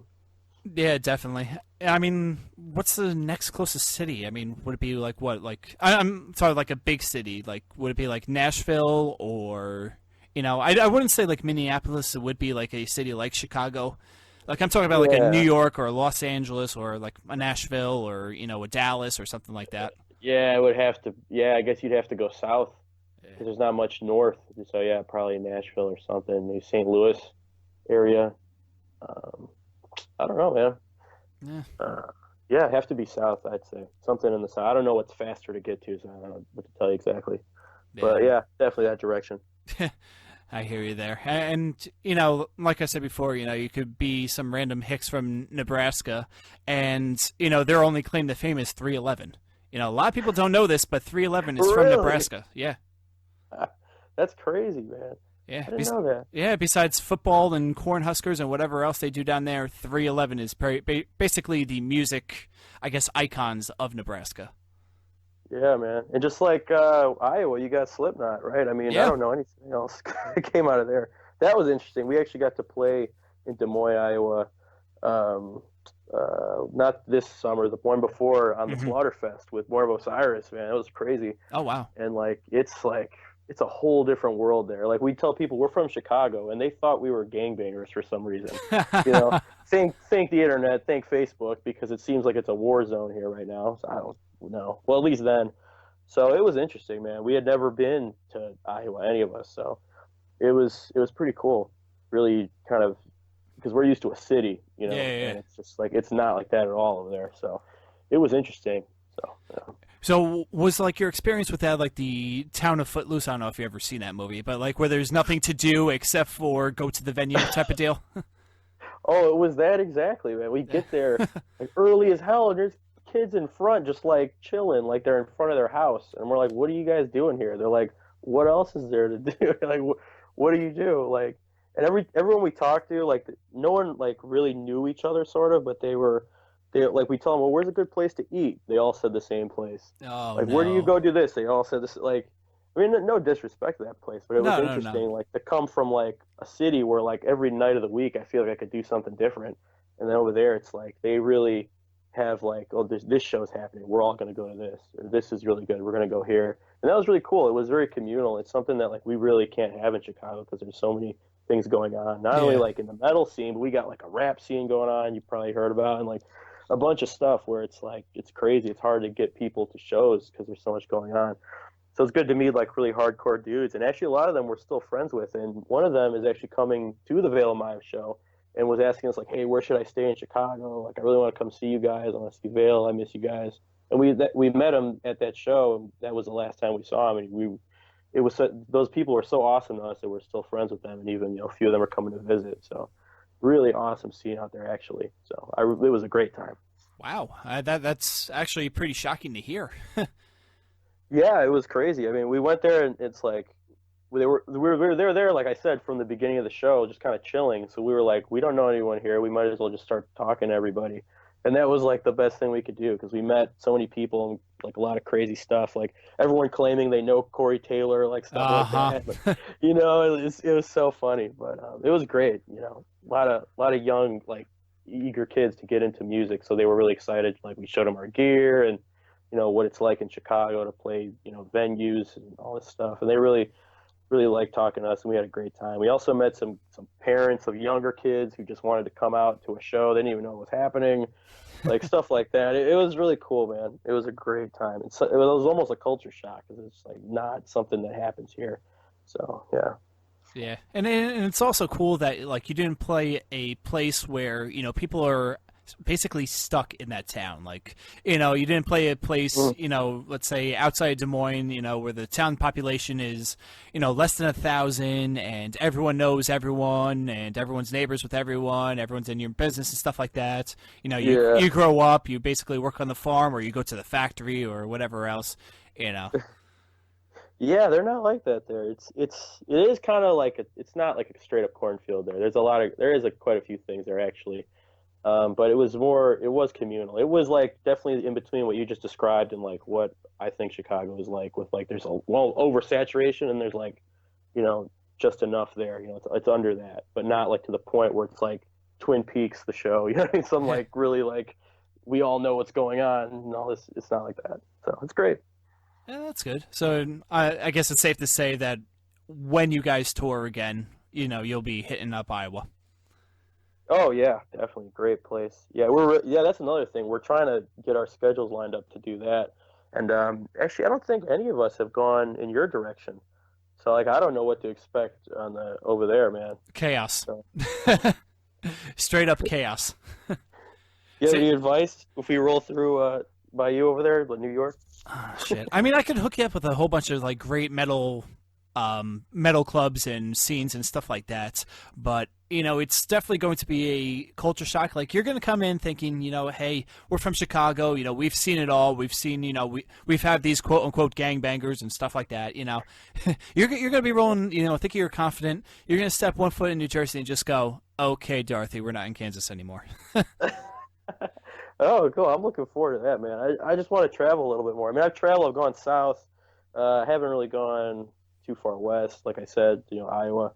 Yeah, definitely. I mean, what's the next closest city? I mean, would it be like what? Like I'm sorry, like a big city. Like would it be like Nashville or I wouldn't say like Minneapolis. It would be like a city like Chicago. Like I'm talking about like a New York or a Los Angeles or like a Nashville or a Dallas or something like that. Yeah, it would have to. Yeah, I guess you'd have to go south because there's not much north. So yeah, probably Nashville or something. Maybe St. Louis area. I don't know, man. Yeah, have to be south. I'd say something in the south. I don't know what's faster to get to, so I don't know what to tell you exactly. Yeah. But yeah, definitely that direction. I hear you there. And, like I said before, you could be some random hicks from Nebraska and, their only claim to fame is 311. A lot of people don't know this, but 311 is from Nebraska. Yeah. That's crazy, man. Yeah. I didn't know that. Yeah, besides football and Cornhuskers and whatever else they do down there, 311 is basically the music, I guess, icons of Nebraska. Yeah, man. And just like Iowa, you got Slipknot, right? I mean, I don't know anything else that came out of there. That was interesting. We actually got to play in Des Moines, Iowa, not this summer, the one before on the Slaughterfest with Born of Osiris, man. It was crazy. Oh, wow. And it's a whole different world there. Like we tell people we're from Chicago and they thought we were gangbangers for some reason. Thank the internet, thank Facebook, because it seems like it's a war zone here right now. So I don't know. Well, at least then. So it was interesting, man. We had never been to Iowa, any of us. So it was pretty cool. Really kind of, because we're used to a city, and it's just like, it's not like that at all over there. So it was interesting. So, So was like your experience with that like the Town of Footloose? I don't know if you ever seen that movie, but like where there's nothing to do except for go to the venue type of deal. Oh, it was that exactly, man. We get there like early as hell, and there's kids in front just like chilling, like they're in front of their house, and we're like, "What are you guys doing here?" They're like, "What else is there to do?" Like, what do you do? Like, and everyone we talked to, like, no one like really knew each other, sort of, but they like we tell them, "Well, where's a good place to eat?" They all said the same place. Oh Like, where do you no. go do this? They all said this. Like, I mean, no disrespect to that place, but it was No, interesting, no. like to come from like a city where like every night of the week I feel like I could do something different, and then over there it's like they really have like, oh, this show's happening, we're all going to go to this, or this is really good, we're going to go here, and that was really cool. It was very communal. It's something that like we really can't have in Chicago because there's so many things going on, not only Yeah. like in the metal scene, but we got like a rap scene going on you probably heard about, and like a bunch of stuff where it's like it's crazy. It's hard to get people to shows because there's so much going on. So it's good to meet like really hardcore dudes, and actually a lot of them we're still friends with. And one of them is actually coming to the Veil of Maya show, and was asking us like, "Hey, where should I stay in Chicago? Like, I really want to come see you guys. I want to see Veil. I miss you guys." And we met him at that show, and that was the last time we saw him. And it was those people were so awesome to us that we're still friends with them, and even a few of them are coming to visit. So really awesome scene out there actually. So it was a great time. Wow, that's actually pretty shocking to hear. Yeah, it was crazy. I mean, we went there, and it's like they were there, like I said, from the beginning of the show, just kind of chilling. So we were like, we don't know anyone here. We might as well just start talking to everybody. And that was like the best thing we could do because we met so many people and like a lot of crazy stuff. Like everyone claiming they know Corey Taylor, like stuff like that. But, it was so funny. But it was great. A lot of young like eager kids to get into music. So they were really excited. Like we showed them our gear and what it's like in Chicago to play, venues and all this stuff. And they really, really liked talking to us, and we had a great time. We also met some parents of younger kids who just wanted to come out to a show. They didn't even know what was happening, like stuff like that. It was really cool, man. It was a great time. It was almost a culture shock because it's like not something that happens here. So yeah. Yeah, and it's also cool that like you didn't play a place where people are basically stuck in that town. Like you didn't play a place let's say outside Des Moines, where the town population is less than 1,000, and everyone knows everyone, and everyone's neighbors with everyone. Everyone's in your business and stuff like that. You grow up, you basically work on the farm, or you go to the factory or whatever else. Yeah, they're not like that there. It is kind of like it's not like a straight up cornfield there. There is quite a few things there actually. But it was communal. It was like definitely in between what you just described and like what I think Chicago is like, with like there's oversaturation and there's like, just enough there. It's under that, but not like to the point where it's like Twin Peaks, the show. Some like really like we all know what's going on and all this. It's not like that. So it's great. Yeah, that's good. So I guess it's safe to say that when you guys tour again, you'll be hitting up Iowa. Oh yeah, definitely great place. Yeah, that's another thing. We're trying to get our schedules lined up to do that. And actually, I don't think any of us have gone in your direction. So like, I don't know what to expect over there, man. Chaos. So, Straight up chaos. you have any advice if we roll through by you over there, New York? Oh, shit. I mean, I could hook you up with a whole bunch of like great metal clubs and scenes and stuff like that, but it's definitely going to be a culture shock. Like you're going to come in thinking, hey, we're from Chicago, we've seen it all. We've seen, we've had these quote unquote gangbangers and stuff like that. You're going to be rolling, thinking you're confident. You're going to step one foot in New Jersey and just go, okay, Dorothy, we're not in Kansas anymore. Oh, cool. I'm looking forward to that, man. I just want to travel a little bit more. I mean, I've gone south. I haven't really gone too far west, like I said, Iowa.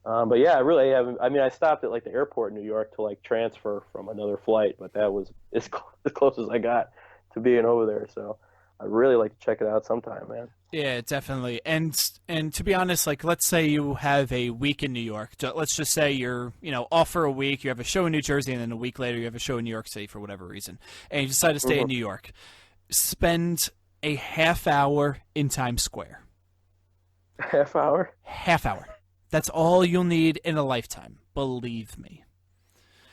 But yeah, I really haven't. I mean, I stopped at like the airport in New York to like transfer from another flight, but that was as close as I got to being over there. So I'd really like to check it out sometime, man. Yeah, definitely. And to be honest, like let's say you have a week in New York. Let's just say you're, off for a week. You have a show in New Jersey, and then a week later you have a show in New York City for whatever reason, and you decide to stay in New York. Spend a half hour in Times Square. Half hour? Half hour. That's all you'll need in a lifetime. Believe me.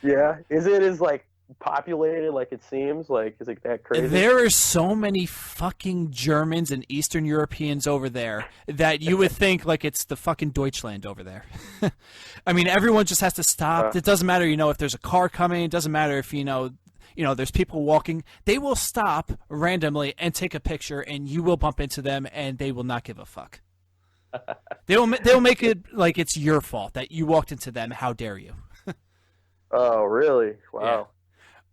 Yeah. Is it as like populated like it seems? Like, is it that crazy? There are so many fucking Germans and Eastern Europeans over there that you would think like it's the fucking Deutschland over there. I mean, everyone just has to stop. It doesn't matter, if there's a car coming. It doesn't matter if, there's people walking. They will stop randomly and take a picture, and you will bump into them, and they will not give a fuck. They'll make it like it's your fault that you walked into them. How dare you? Oh, really? Wow.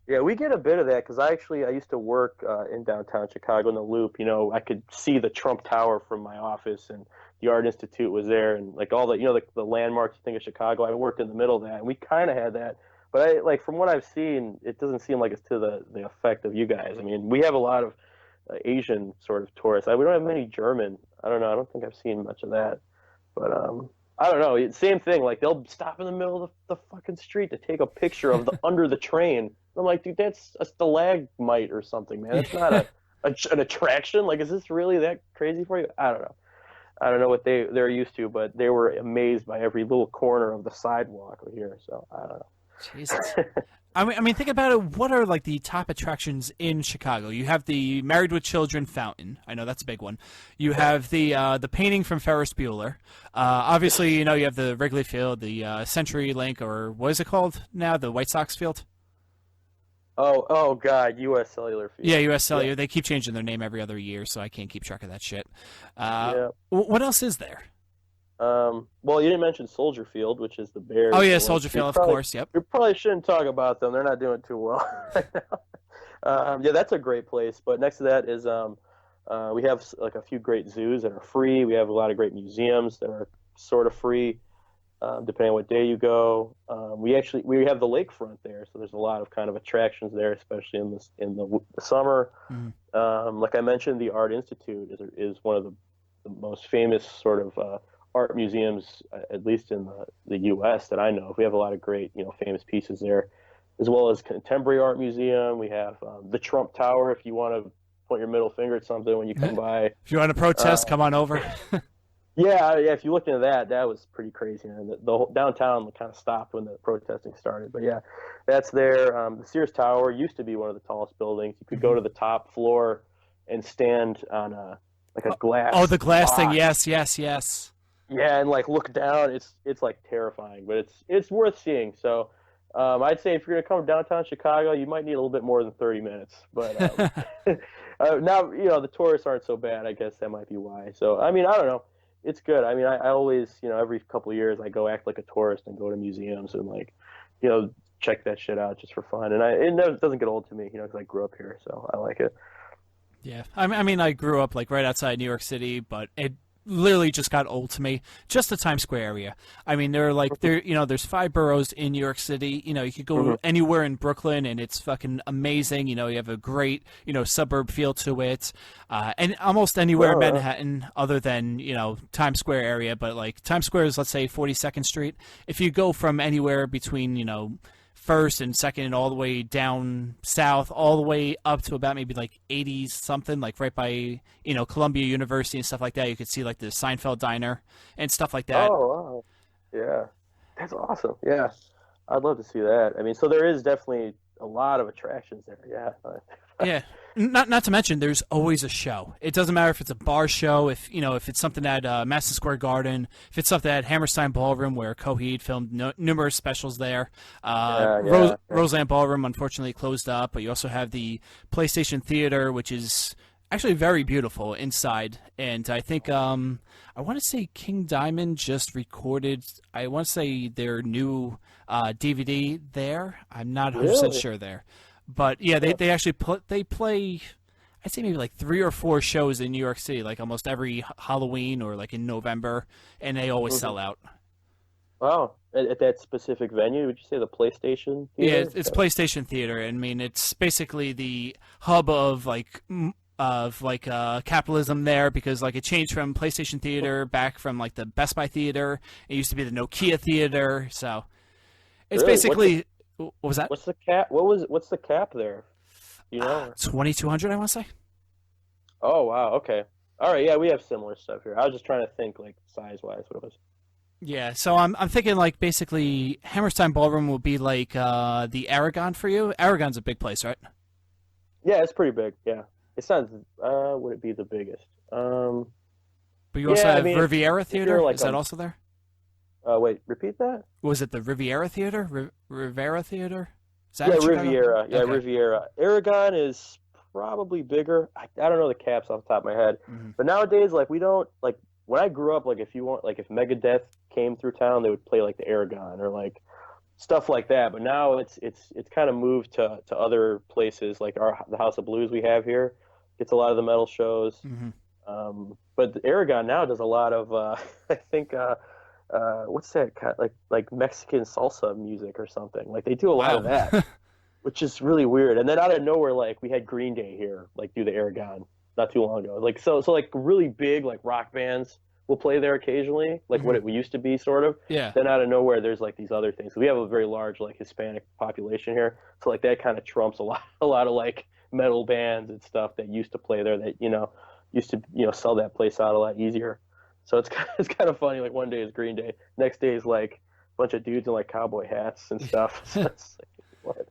Yeah, we get a bit of that because I used to work in downtown Chicago in the Loop. I could see the Trump Tower from my office, and the Art Institute was there, and like all the the landmarks you think of Chicago. I worked in the middle of that, and we kind of had that. But from what I've seen, it doesn't seem like it's to the effect of you guys. I mean, we have a lot of Asian sort of tourists. We don't have many German. I don't know. I don't think I've seen much of that. But I don't know. Same thing. Like they'll stop in the middle of the fucking street to take a picture of the under the train. I'm like, dude, that's a stalagmite or something, man. It's not an attraction. Like, is this really that crazy for you? I don't know. I don't know what they're used to, but they were amazed by every little corner of the sidewalk here. So I don't know. Jesus. I mean, think about it. What are like the top attractions in Chicago? You have the Married with Children fountain. I know that's a big one. You have the painting from Ferris Bueller. Obviously, you have the Wrigley Field, the CenturyLink, or what is it called now? The White Sox Field. Oh God, U.S. Cellular Field. Yeah, U.S. Cellular. Yeah. They keep changing their name every other year, so I can't keep track of that shit. What else is there? Well, you didn't mention Soldier Field, which is the Bears. Oh yeah, Soldier Field, of course. Yep. We probably shouldn't talk about them. They're not doing too well right now. Yeah, that's a great place. But next to that is we have like a few great zoos that are free. We have a lot of great museums that are sort of free, depending on what day you go. We have the lakefront there, so there's a lot of kind of attractions there, especially in the summer. Mm-hmm. Like I mentioned, the Art Institute is one of the most famous sort of art museums, at least in the U.S. that I know of. We have a lot of great, famous pieces there, as well as Contemporary Art Museum. We have the Trump Tower, if you want to point your middle finger at something when you come by. If you want to protest, come on over. Yeah. If you look into that was pretty crazy. And the whole downtown kind of stopped when the protesting started. But yeah, that's there. The Sears Tower used to be one of the tallest buildings. You could go to the top floor and stand on a glass. Oh, the glass box. Thing. Yes. Yeah, and look down, it's like terrifying, but it's worth seeing. So I'd say if you're gonna come downtown Chicago, you might need a little bit more than 30 minutes. But now the tourists aren't so bad. I guess that might be why. So I mean, I don't know. It's good. I mean, I always every couple of years I go act like a tourist and go to museums and check that shit out just for fun. And it doesn't get old to me, because I grew up here, so I like it. Yeah, I mean, I grew up right outside New York City, but it literally just got old to me. Just the Times Square area. I mean, there's 5 boroughs in New York City. You could go anywhere in Brooklyn, and it's fucking amazing. You have a great suburb feel to it, and almost anywhere in Manhattan, other than Times Square area. But Times Square is, let's say, 42nd Street. If you go from anywhere between First and Second, all the way down south, all the way up to about maybe 80s something, right by Columbia University and stuff like that. You could see the Seinfeld Diner and stuff like that. Oh wow, yeah, that's awesome. Yeah, I'd love to see that. I mean, so there is definitely a lot of attractions there. Yeah. Yeah. Not to mention, there's always a show. It doesn't matter if it's a bar show, if it's something at Madison Square Garden, if it's something at Hammerstein Ballroom where Coheed filmed numerous specials there. Roseland Ballroom unfortunately closed up, but you also have the PlayStation Theater, which is actually very beautiful inside. And I think I want to say King Diamond just recorded. I want to say their new DVD there. I'm not 100% sure there. But yeah, they actually play, I'd say maybe 3 or 4 shows in New York City, almost every Halloween or in November, and they always sell out. Wow, at that specific venue, would you say the PlayStation Theater? Yeah, it's PlayStation Theater. I mean, it's basically the hub of capitalism there, because it changed from PlayStation Theater back from the Best Buy Theater. It used to be the Nokia Theater, so it's basically. What was that? What's the cap? What's the cap there? 2,200, I want to say. Oh wow, okay, all right, yeah, we have similar stuff here. I was just trying to think size wise what it was. Yeah, so I'm thinking like basically Hammerstein Ballroom will be like the Aragon for you. Aragon's a big place, right? Yeah, it's pretty big. Yeah, it's not. Would it be the biggest? But you also Yeah, I have mean, Riviera if you're Theater. like Is that also there? wait, repeat that. Was it the Riviera Theater? Rivera Theater? Is that Yeah, in Chicago? Riviera. Yeah, Okay. Riviera. Aragon is probably bigger. I don't know the caps off the top of my head, but nowadays, like we don't like when I grew up. Like if you want, like if Megadeth came through town, they would play like the Aragon or like stuff like that. But now it's kind of moved to other places like the House of Blues we have here. Gets a lot of the metal shows. But the Aragon now does a lot of I think what's that kind like Mexican salsa music or something. Like they do a lot of that, which is really weird. And then out of nowhere, like we had Green Day here, like do the Aragon not too long ago. Like so like really big like rock bands will play there occasionally, like what it used to be, sort of. Yeah. Then out of nowhere, there's like these other things. We have a very large like Hispanic population here, so like that kind of trumps a lot of like metal bands and stuff that used to play there that used to sell that place out a lot easier. So it's kind of funny. Like one day is Green Day, next day is like a bunch of dudes in like cowboy hats and stuff. So it's like, what?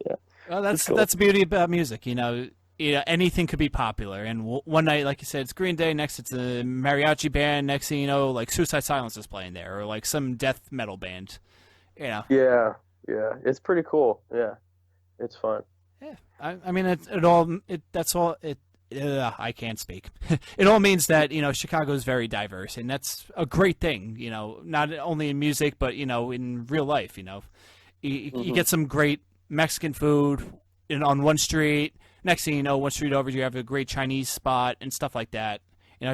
Yeah. Well, that's cool. that's the beauty about music. Anything could be popular. And one night, like you said, it's Green Day. Next, it's a mariachi band. Next thing you know, like Suicide Silence is playing there, or like some death metal band. Yeah. It's pretty cool. Yeah, it's fun. Yeah, I mean, I can't speak. It all means that Chicago is very diverse, and that's a great thing. Not only in music, but in real life. You get some great Mexican food on one street. Next thing you know, one street over, you have a great Chinese spot and stuff like that.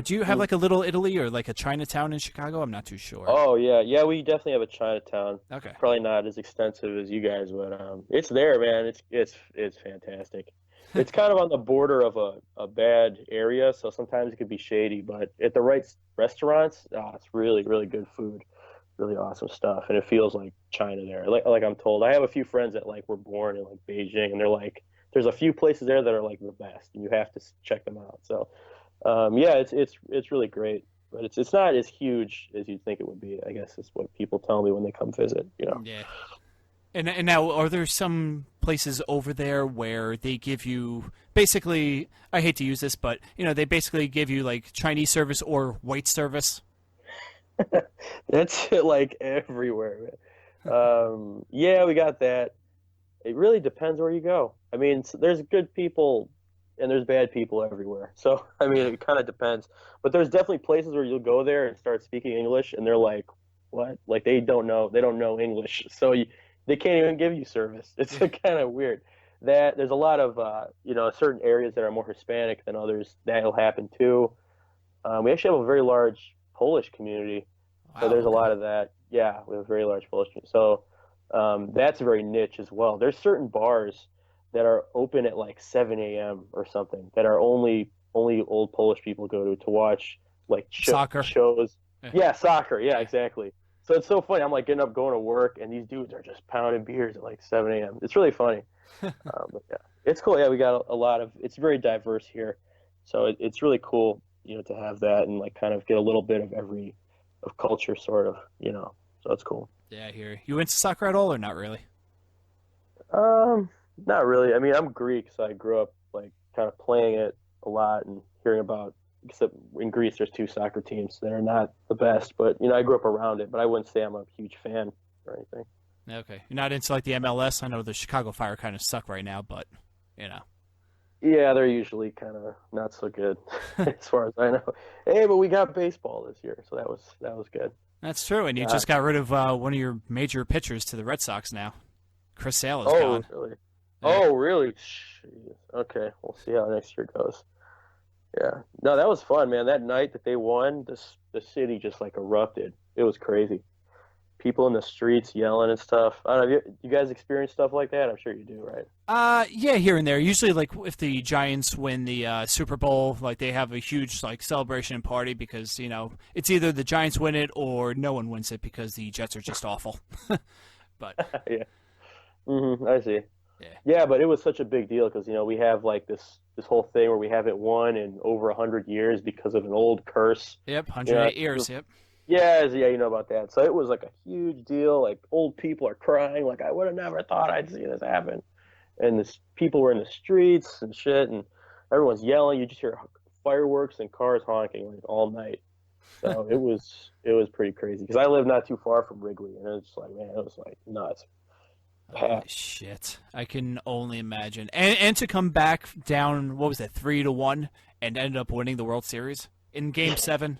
Do you have like a Little Italy or like a Chinatown in Chicago? I'm not too sure. Oh yeah, we definitely have a Chinatown. Okay. Probably not as extensive as you guys, but it's there, man. It's fantastic. It's kind of on the border of a bad area, so sometimes it could be shady, but at the right restaurants, it's really, really good food, really awesome stuff, and it feels like China there. Like I'm told, I have a few friends that like were born in like Beijing, and they're like, there's a few places there that are like the best, and you have to check them out. So, yeah, it's really great, but it's not as huge as you'd think it would be. I guess is what people tell me when they come visit. Yeah. And now, are there some places over there where they give you basically? I hate to use this, but they basically give you like Chinese service or white service. That's like everywhere, man. Yeah, we got that. It really depends where you go. I mean, there's good people and there's bad people everywhere. So, I mean, it kind of depends. But there's definitely places where you'll go there and start speaking English, and they're like, what? Like, they don't know English. So they can't even give you service. It's kind of weird. There's a lot of, certain areas that are more Hispanic than others. That'll happen too. We actually have a very large Polish community. Wow, so there's a lot of that. Yeah, we have a very large Polish community. So that's very niche as well. There's certain bars that are open at like 7 a.m. or something that are only old Polish people go to watch like soccer shows. Yeah, soccer. Yeah, exactly. So it's so funny. I'm like getting up, going to work, and these dudes are just pounding beers at like 7 a.m. It's really funny. But yeah, it's cool. Yeah, we got a lot of. It's very diverse here, so it's really cool, to have that and like kind of get a little bit of every of culture, sort of, So it's cool. Yeah, here. You into soccer at all, or not really? Not really. I mean, I'm Greek, so I grew up like kind of playing it a lot and hearing about. Except in Greece, there's 2 soccer teams that are not the best, but I grew up around it. But I wouldn't say I'm a huge fan or anything. Okay, you're not into like the MLS. I know the Chicago Fire kind of suck right now, but Yeah, they're usually kind of not so good, as far as I know. Hey, but we got baseball this year, so that was good. That's true, and you just got rid of one of your major pitchers to the Red Sox now. Chris Sale is gone. Really? Yeah. Oh, really? Jeez. Okay, we'll see how next year goes. Yeah. No, that was fun, man. That night that they won, the city just like erupted. It was crazy. People in the streets yelling and stuff. I don't know. You guys experience stuff like that? I'm sure you do, right? Yeah, here and there. Usually, like if the Giants win the Super Bowl, like they have a huge like celebration and party because it's either the Giants win it or no one wins it because the Jets are just awful. But yeah. I see. Yeah. Yeah, but it was such a big deal because we have like this whole thing where we haven't won in over 100 years because of an old curse. Yep, 108 years. Yep. Yeah, you know about that. So it was like a huge deal. Like old people are crying. Like I would have never thought I'd see this happen. And people were in the streets and shit, and everyone's yelling. You just hear fireworks and cars honking like all night. So it was pretty crazy because I live not too far from Wrigley, and it's like, man, it was like nuts. Holy shit! I can only imagine. And to come back down, what was it, 3-1, and ended up winning the World Series in Game 7.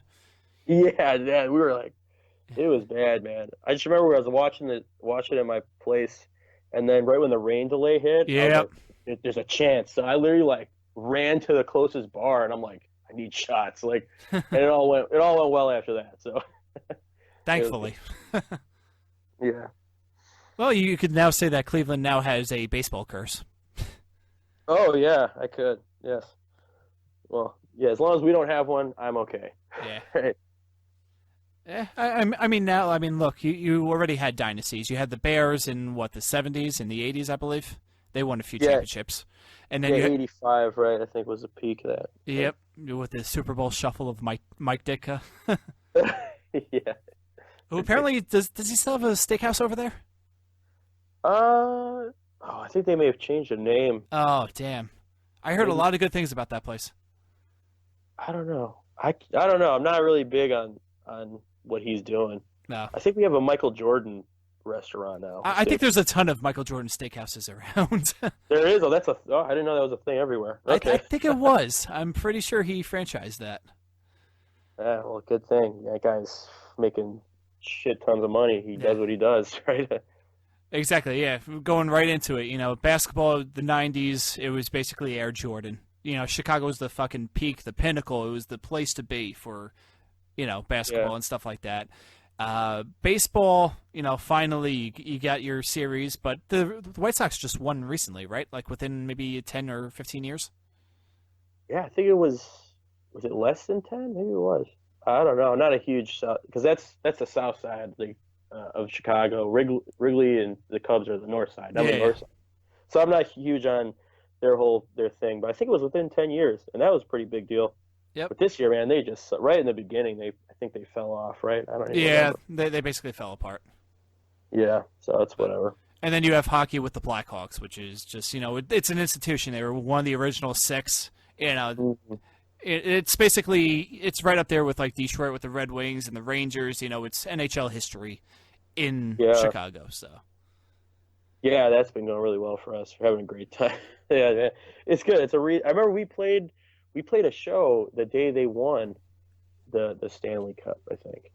Yeah, we were like, it was bad, man. I just remember I was watching it at my place, and then right when the rain delay hit, yeah, like, there's a chance. So I literally like ran to the closest bar, and I'm like, I need shots. Like, and it all went well after that. So thankfully, yeah. Well, you could now say that Cleveland now has a baseball curse. Oh yeah, I could. Yes. Well, yeah. As long as we don't have one, I'm okay. Yeah. Right. Yeah, I mean, look, you already had dynasties. You had the Bears in, the 70s and the 80s, I believe. They won a few championships. And then 85, right, I think was the peak of that. Yep, with the Super Bowl shuffle of Mike Ditka. Yeah. Who apparently, does he still have a steakhouse over there? I think they may have changed the name. Oh, damn. I heard a lot of good things about that place. I don't know. I don't know. I'm not really big on what he's doing. No. I think we have a Michael Jordan restaurant now. I think there's a ton of Michael Jordan steakhouses around. There is? I didn't know that was a thing everywhere. Okay. I think it was. I'm pretty sure he franchised that. Yeah, well, good thing. That guy's making shit tons of money. He does what he does, right? Exactly, yeah. Going right into it, basketball, the 90s, it was basically Air Jordan. Chicago was the fucking peak, the pinnacle. It was the place to be for, basketball and stuff like that. Baseball, finally you got your series, but the White Sox just won recently, right? Like within maybe 10 or 15 years? Yeah, I think it was it less than 10? Maybe it was. I don't know. Not a huge, because that's the south side of Chicago. Wrigley and the Cubs are the north side. I'm the north side. So I'm not huge on their thing, but I think it was within 10 years, and that was a pretty big deal. Yep. But this year, man, they just right in the beginning, I think they fell off, right? I don't even remember. They basically fell apart. Yeah, so it's whatever. And then you have hockey with the Blackhawks, which is just it's an institution. They were one of the original 6. It's basically it's right up there with like Detroit with the Red Wings and the Rangers. It's NHL history in Chicago. So. Yeah, that's been going really well for us. We're having a great time. Yeah, it's good. I remember we played a show the day they won the Stanley Cup. I think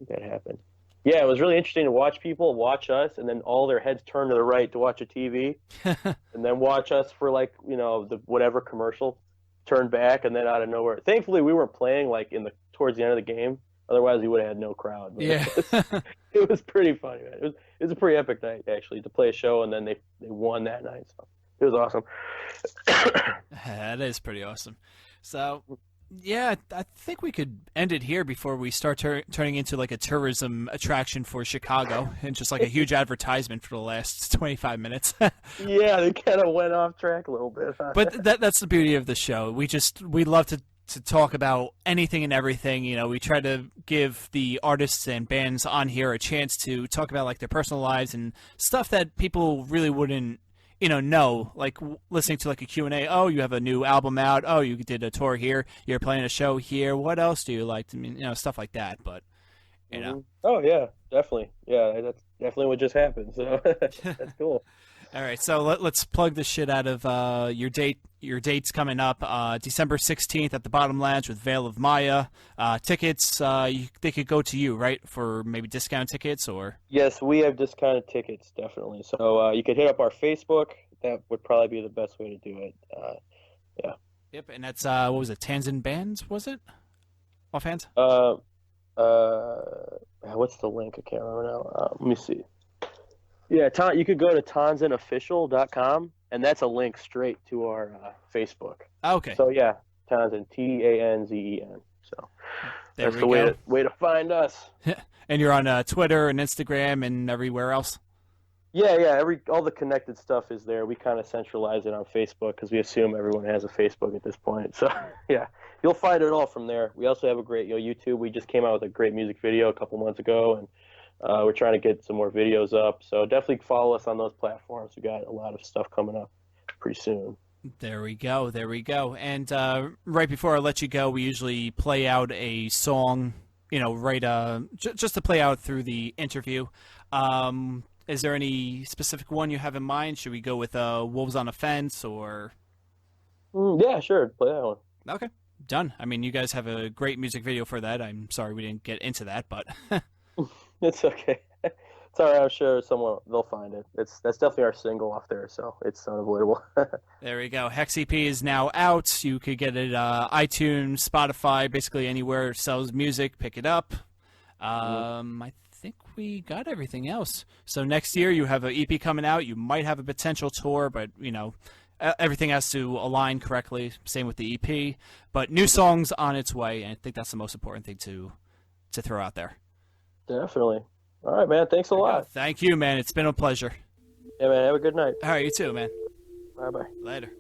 that happened. Yeah, it was really interesting to watch people watch us, and then all their heads turn to the right to watch a TV, and then watch us for like the whatever commercial, turn back, and then out of nowhere. Thankfully, we weren't playing like towards the end of the game. Otherwise, we would have had no crowd. But yeah, it was pretty funny, man. It was a pretty epic night actually to play a show, and then they won that night. So it was awesome. That is pretty awesome. So, yeah, I think we could end it here before we start turning into like a tourism attraction for Chicago and just like a huge advertisement for the last 25 minutes. Yeah, they kind of went off track a little bit. Huh? But that's the beauty of the show. We love to talk about anything and everything. We try to give the artists and bands on here a chance to talk about like their personal lives and stuff that people really wouldn't know, like listening to like a Q&A. Oh, you have a new album out. Oh, you did a tour here. You're playing a show here. What else do you like? Stuff like that. But, Oh, yeah, definitely. Yeah, that's definitely what just happened. So that's cool. All right, so let's plug the shit out of your dates coming up. December 16th at the Bottom Lounge with Veil of Maya. Tickets, they could go to you, right, for maybe discount tickets or? Yes, we have discounted tickets, definitely. So you could hit up our Facebook. That would probably be the best way to do it. Yeah. Yep, and that's, what was it, TanZen Bands, was it? Offhand? What's the link? I can't remember now. Let me see. Yeah, you could go to TanZenOfficial.com, and that's a link straight to our Facebook. Okay. So, yeah, TanZen, TanZen. So there that's the way to find us. And you're on Twitter and Instagram and everywhere else? Yeah. All the connected stuff is there. We kind of centralize it on Facebook because we assume everyone has a Facebook at this point. So yeah, you'll find it all from there. We also have a great, YouTube. We just came out with a great music video a couple months ago, and we're trying to get some more videos up. So definitely follow us on those platforms. We got a lot of stuff coming up pretty soon. There we go. And right before I let you go, we usually play out a song, just to play out through the interview. Is there any specific one you have in mind? Should we go with Wolves on a Fence or? Yeah, sure. Play that one. Okay, done. I mean, you guys have a great music video for that. I'm sorry we didn't get into that, but it's okay. It's all right. I'm sure they'll find it. That's definitely our single off there, so it's unavoidable. There we go. Hex EP is now out. You could get it iTunes, Spotify, basically anywhere it sells music. Pick it up. I think we got everything else. So next year you have an EP coming out. You might have a potential tour, but everything has to align correctly. Same with the EP. But new songs on its way, and I think that's the most important thing to throw out there. Definitely. All right, man. Thanks a lot. Thank you, man. It's been a pleasure. Yeah, man. Have a good night. All right, you too, man. Bye-bye. Later.